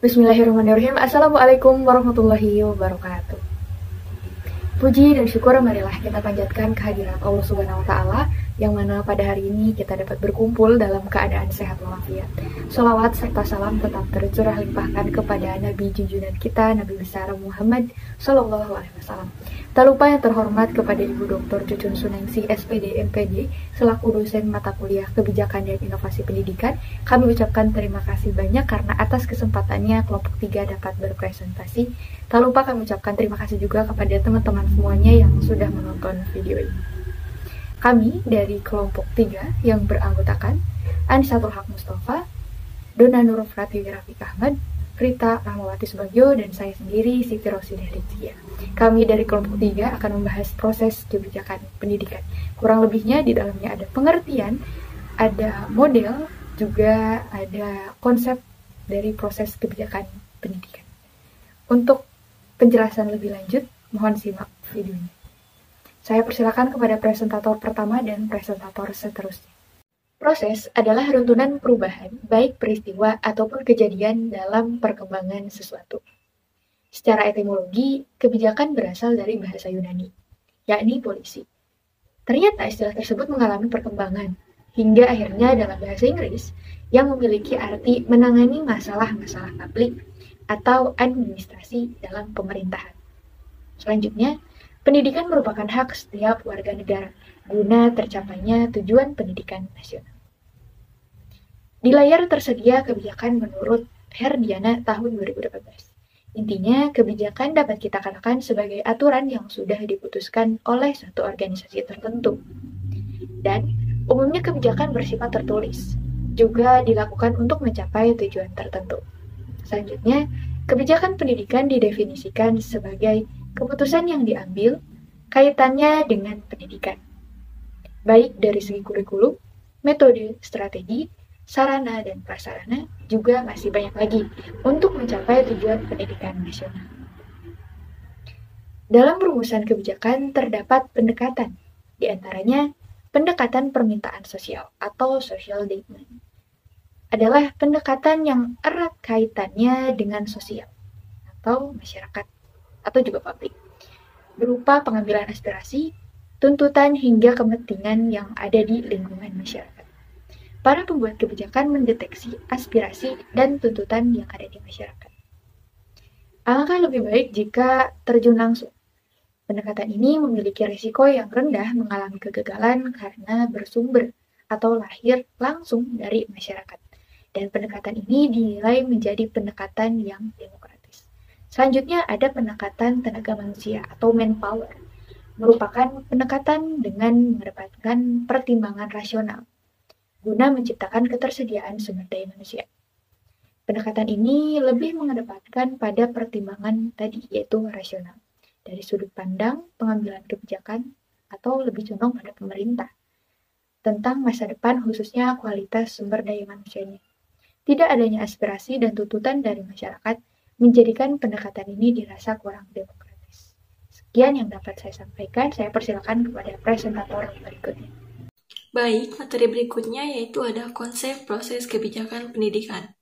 Bismillahirrahmanirrahim. Assalamualaikum warahmatullahi wabarakatuh. Puji dan syukur marilah kita panjatkan kehadiran Allah Subhanahu wa Ta'ala, yang mana pada hari ini kita dapat berkumpul dalam keadaan sehat walafiat. Sholawat serta salam tetap tercurah limpahkan kepada Nabi junjungan kita, Nabi besar Muhammad Sallallahu Alaihi Wasallam. Tak lupa yang terhormat kepada Ibu Dr. Cucun Suningsih, SPD, MPD, selaku dosen mata kuliah Kebijakan dan Inovasi Pendidikan. Kami ucapkan terima kasih banyak karena atas kesempatannya kelompok 3 dapat berpresentasi. Tak lupa kami ucapkan terima kasih juga kepada teman-teman semuanya yang sudah menonton video ini. Kami dari kelompok 3 yang beranggotakan Anisatul Haq Mustafa, Dona Nurul Pratiwi Rafiq Ahmad, Rita Rahmawati Subagio, dan saya sendiri Siti Rosidah Rizkia. Kami dari kelompok 3 akan membahas proses kebijakan pendidikan. Kurang lebihnya di dalamnya ada pengertian, ada model, juga ada konsep dari proses kebijakan pendidikan. Untuk penjelasan lebih lanjut, mohon simak videonya. Saya persilakan kepada presentator pertama dan presentator seterusnya. Proses adalah runtunan perubahan, baik peristiwa ataupun kejadian dalam perkembangan sesuatu. Secara etimologi, kebijakan berasal dari bahasa Yunani, yakni polisi. Ternyata istilah tersebut mengalami perkembangan, hingga akhirnya dalam bahasa Inggris yang memiliki arti menangani masalah-masalah publik atau administrasi dalam pemerintahan. Selanjutnya, pendidikan merupakan hak setiap warga negara guna tercapainya tujuan pendidikan nasional. Di layar tersedia kebijakan menurut Herdiana tahun 2018. Intinya, kebijakan dapat kita katakan sebagai aturan yang sudah diputuskan oleh suatu organisasi tertentu. Dan umumnya kebijakan bersifat tertulis, juga dilakukan untuk mencapai tujuan tertentu. Selanjutnya, kebijakan pendidikan didefinisikan sebagai keputusan yang diambil kaitannya dengan pendidikan, baik dari segi kurikulum, metode, strategi, sarana dan prasarana, juga masih banyak lagi untuk mencapai tujuan pendidikan nasional. Dalam rumusan kebijakan terdapat pendekatan, di antaranya pendekatan permintaan sosial atau social demand. Adalah pendekatan yang erat kaitannya dengan sosial atau masyarakat atau juga publik, berupa pengambilan aspirasi, tuntutan hingga kepentingan yang ada di lingkungan masyarakat. Para pembuat kebijakan mendeteksi aspirasi dan tuntutan yang ada di masyarakat. Alangkah lebih baik jika terjun langsung. Pendekatan ini memiliki risiko yang rendah mengalami kegagalan karena bersumber atau lahir langsung dari masyarakat. Dan pendekatan ini dinilai menjadi pendekatan yang demokratis. Selanjutnya ada pendekatan tenaga manusia atau manpower. Merupakan pendekatan dengan mengedepankan pertimbangan rasional guna menciptakan ketersediaan sumber daya manusia. Pendekatan ini lebih mengedepankan pada pertimbangan tadi, yaitu rasional, dari sudut pandang pengambilan kebijakan atau lebih condong pada pemerintah, tentang masa depan khususnya kualitas sumber daya manusianya. Tidak adanya aspirasi dan tuntutan dari masyarakat menjadikan pendekatan ini dirasa kurang demokratis. Sekian yang dapat saya sampaikan, saya persilakan kepada presentator berikutnya. Baik, materi berikutnya yaitu ada konsep proses kebijakan pendidikan.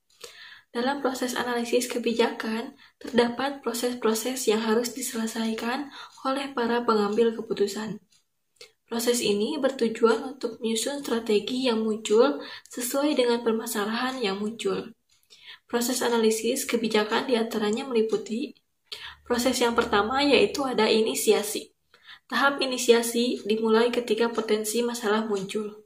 Dalam proses analisis kebijakan, terdapat proses-proses yang harus diselesaikan oleh para pengambil keputusan. Proses ini bertujuan untuk menyusun strategi yang muncul sesuai dengan permasalahan yang muncul. Proses analisis kebijakan diantaranya meliputi proses yang pertama yaitu ada inisiasi. Tahap inisiasi dimulai ketika potensi masalah muncul.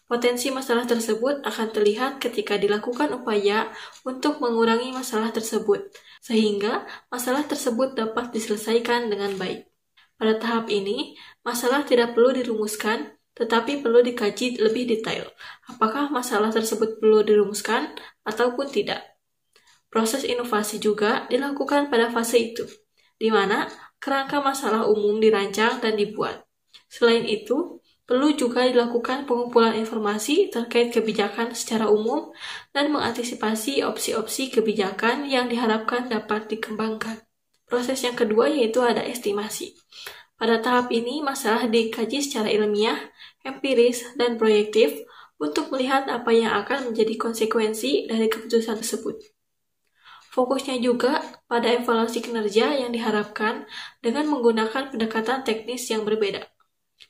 Potensi masalah tersebut akan terlihat ketika dilakukan upaya untuk mengurangi masalah tersebut, sehingga masalah tersebut dapat diselesaikan dengan baik. Pada tahap ini, masalah tidak perlu dirumuskan, tetapi perlu dikaji lebih detail, apakah masalah tersebut perlu dirumuskan ataupun tidak. Proses inovasi juga dilakukan pada fase itu, di mana kerangka masalah umum dirancang dan dibuat. Selain itu, perlu juga dilakukan pengumpulan informasi terkait kebijakan secara umum dan mengantisipasi opsi-opsi kebijakan yang diharapkan dapat dikembangkan. Proses yang kedua yaitu ada estimasi. Pada tahap ini, masalah dikaji secara ilmiah, empiris, dan proyektif untuk melihat apa yang akan menjadi konsekuensi dari keputusan tersebut. Fokusnya juga pada evaluasi kinerja yang diharapkan dengan menggunakan pendekatan teknis yang berbeda.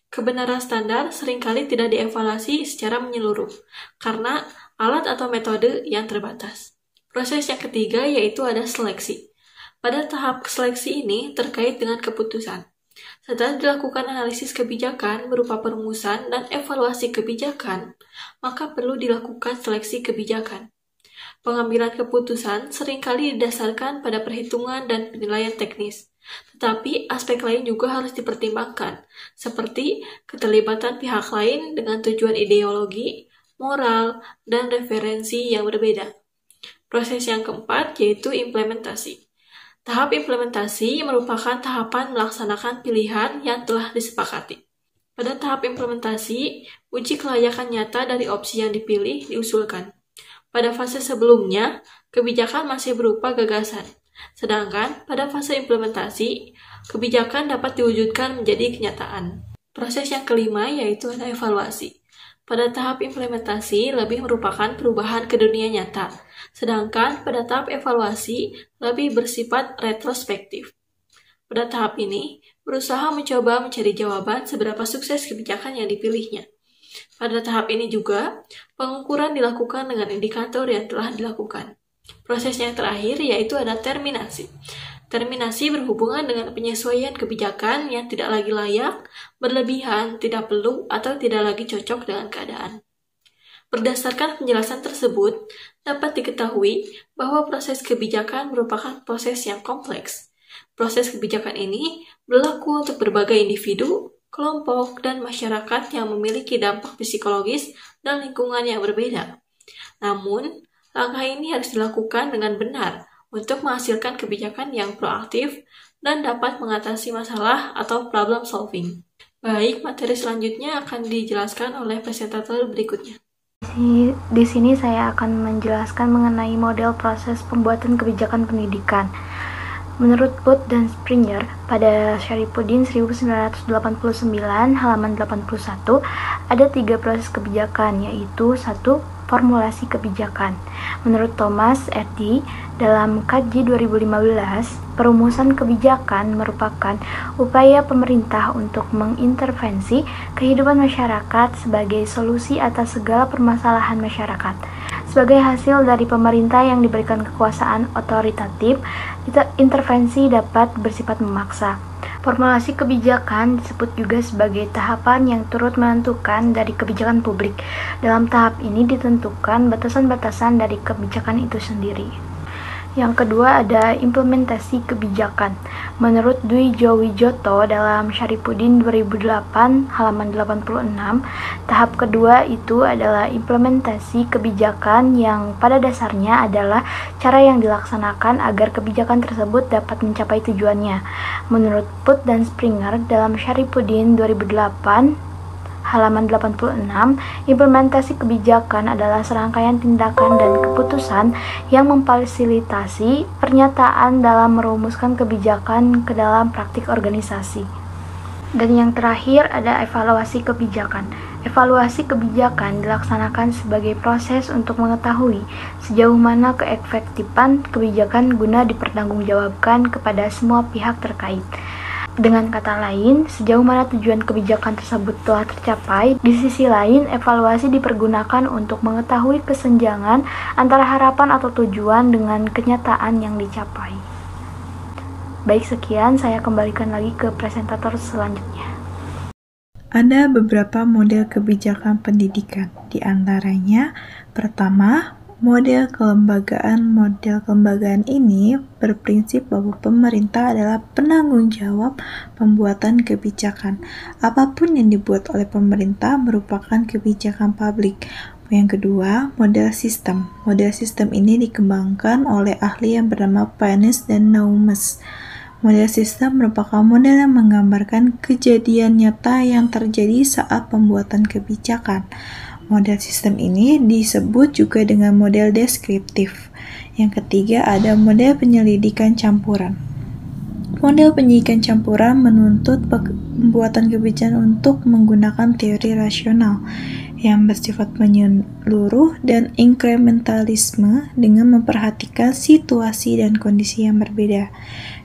Kebenaran standar seringkali tidak dievaluasi secara menyeluruh karena alat atau metode yang terbatas. Proses yang ketiga yaitu ada seleksi. Pada tahap seleksi ini terkait dengan keputusan. Setelah dilakukan analisis kebijakan berupa perumusan dan evaluasi kebijakan, maka perlu dilakukan seleksi kebijakan. Pengambilan keputusan seringkali didasarkan pada perhitungan dan penilaian teknis, tetapi aspek lain juga harus dipertimbangkan, seperti keterlibatan pihak lain dengan tujuan ideologi, moral, dan referensi yang berbeda. Proses yang keempat yaitu implementasi. Tahap implementasi merupakan tahapan melaksanakan pilihan yang telah disepakati. Pada tahap implementasi, uji kelayakan nyata dari opsi yang dipilih diusulkan. Pada fase sebelumnya, kebijakan masih berupa gagasan. Sedangkan pada fase implementasi, kebijakan dapat diwujudkan menjadi kenyataan. Proses yang kelima yaitu ada evaluasi. Pada tahap implementasi lebih merupakan perubahan ke dunia nyata, sedangkan pada tahap evaluasi lebih bersifat retrospektif. Pada tahap ini, berusaha mencoba mencari jawaban seberapa sukses kebijakan yang dipilihnya. Pada tahap ini juga, pengukuran dilakukan dengan indikator yang telah dilakukan. Proses yang terakhir yaitu ada terminasi. Terminasi berhubungan dengan penyesuaian kebijakan yang tidak lagi layak, berlebihan, tidak perlu, atau tidak lagi cocok dengan keadaan. Berdasarkan penjelasan tersebut, dapat diketahui bahwa proses kebijakan merupakan proses yang kompleks. Proses kebijakan ini berlaku untuk berbagai individu, kelompok, dan masyarakat yang memiliki dampak psikologis dan lingkungan yang berbeda. Namun, langkah ini harus dilakukan dengan benar untuk menghasilkan kebijakan yang proaktif dan dapat mengatasi masalah atau problem solving. Baik, materi selanjutnya akan dijelaskan oleh presentator berikutnya. Di sini saya akan menjelaskan mengenai model proses pembuatan kebijakan pendidikan. Menurut Booth dan Springer, pada Syarifuddin 1989 halaman 81, ada 3 proses kebijakan, yaitu 1. Formulasi kebijakan. Menurut Thomas Eddy, dalam KJ 2015, perumusan kebijakan merupakan upaya pemerintah untuk mengintervensi kehidupan masyarakat sebagai solusi atas segala permasalahan masyarakat. Sebagai hasil dari pemerintah yang diberikan kekuasaan otoritatif, intervensi dapat bersifat memaksa. Formulasi kebijakan disebut juga sebagai tahapan yang turut menentukan dari kebijakan publik. Dalam tahap ini ditentukan batasan-batasan dari kebijakan itu sendiri. Yang kedua ada implementasi kebijakan. Menurut Dwi Jowijoto dalam Syarifuddin 2008 halaman 86, tahap kedua itu adalah implementasi kebijakan yang pada dasarnya adalah cara yang dilaksanakan agar kebijakan tersebut dapat mencapai tujuannya. Menurut Booth dan Springer dalam Syarifuddin 2008 halaman 86, implementasi kebijakan adalah serangkaian tindakan dan keputusan yang memfasilitasi pernyataan dalam merumuskan kebijakan ke dalam praktik organisasi. Dan yang terakhir ada evaluasi kebijakan. Evaluasi kebijakan dilaksanakan sebagai proses untuk mengetahui sejauh mana keefektifan kebijakan guna dipertanggungjawabkan kepada semua pihak terkait. Dengan kata lain, sejauh mana tujuan kebijakan tersebut telah tercapai. Di sisi lain, evaluasi dipergunakan untuk mengetahui kesenjangan antara harapan atau tujuan dengan kenyataan yang dicapai. Baik, sekian, saya kembalikan lagi ke presentator selanjutnya. Ada beberapa model kebijakan pendidikan, di antaranya pertama, model kelembagaan. Model kelembagaan ini berprinsip bahwa pemerintah adalah penanggung jawab pembuatan kebijakan. Apapun yang dibuat oleh pemerintah merupakan kebijakan publik. Yang kedua, model sistem. Model sistem ini dikembangkan oleh ahli yang bernama Panis dan Naumes. Model sistem merupakan model yang menggambarkan kejadian nyata yang terjadi saat pembuatan kebijakan. Model sistem ini disebut juga dengan model deskriptif. Yang ketiga ada model penyelidikan campuran. Model penyelidikan campuran menuntut pembuatan kebijakan untuk menggunakan teori rasional. yang bersifat menyeluruh, dan inkrementalisme dengan memperhatikan situasi dan kondisi yang berbeda.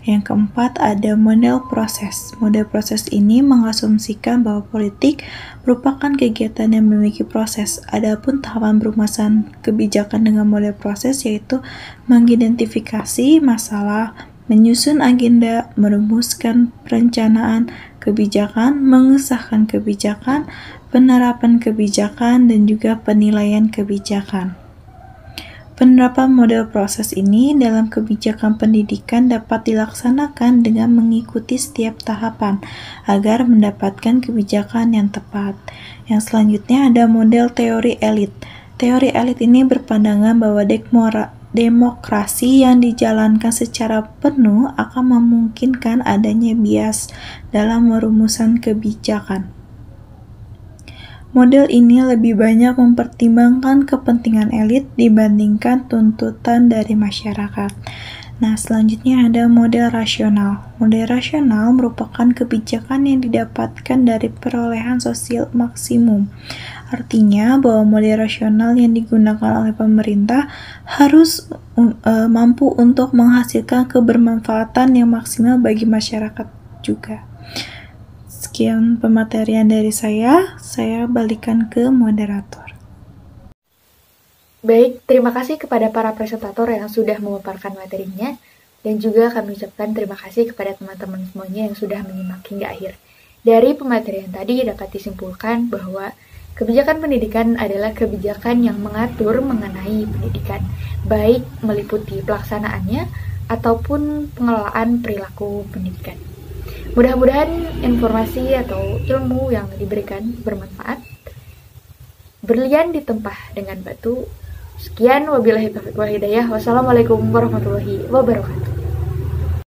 Yang keempat, ada model proses. Model proses ini mengasumsikan bahwa politik merupakan kegiatan yang memiliki proses. Adapun tahapan perumusan kebijakan dengan model proses yaitu mengidentifikasi masalah, menyusun agenda, merumuskan perencanaan kebijakan, mengesahkan kebijakan, penerapan kebijakan, dan juga penilaian kebijakan. Penerapan model proses ini dalam kebijakan pendidikan dapat dilaksanakan dengan mengikuti setiap tahapan agar mendapatkan kebijakan yang tepat. Yang selanjutnya ada model teori elit. Teori elit ini berpandangan bahwa demokrasi yang dijalankan secara penuh akan memungkinkan adanya bias dalam merumusan kebijakan. Model ini lebih banyak mempertimbangkan kepentingan elit dibandingkan tuntutan dari masyarakat. Nah, selanjutnya ada model rasional. Model rasional merupakan kebijakan yang didapatkan dari perolehan sosial maksimum. Artinya bahwa model rasional yang digunakan oleh pemerintah harus mampu untuk menghasilkan kebermanfaatan yang maksimal bagi masyarakat juga. Sekian pematerian dari saya balikan ke moderator. Baik, terima kasih kepada para presentator yang sudah memaparkan materinya, dan juga kami ucapkan terima kasih kepada teman-teman semuanya yang sudah menyimak hingga akhir. Dari pematerian tadi dapat disimpulkan bahwa kebijakan pendidikan adalah kebijakan yang mengatur mengenai pendidikan, baik meliputi pelaksanaannya ataupun pengelolaan perilaku pendidikan. Mudah-mudahan informasi atau ilmu yang diberikan bermanfaat. Berlian ditempah dengan batu. Sekian, wabillahi taufiq wal hidayah. Wassalamualaikum warahmatullahi wabarakatuh.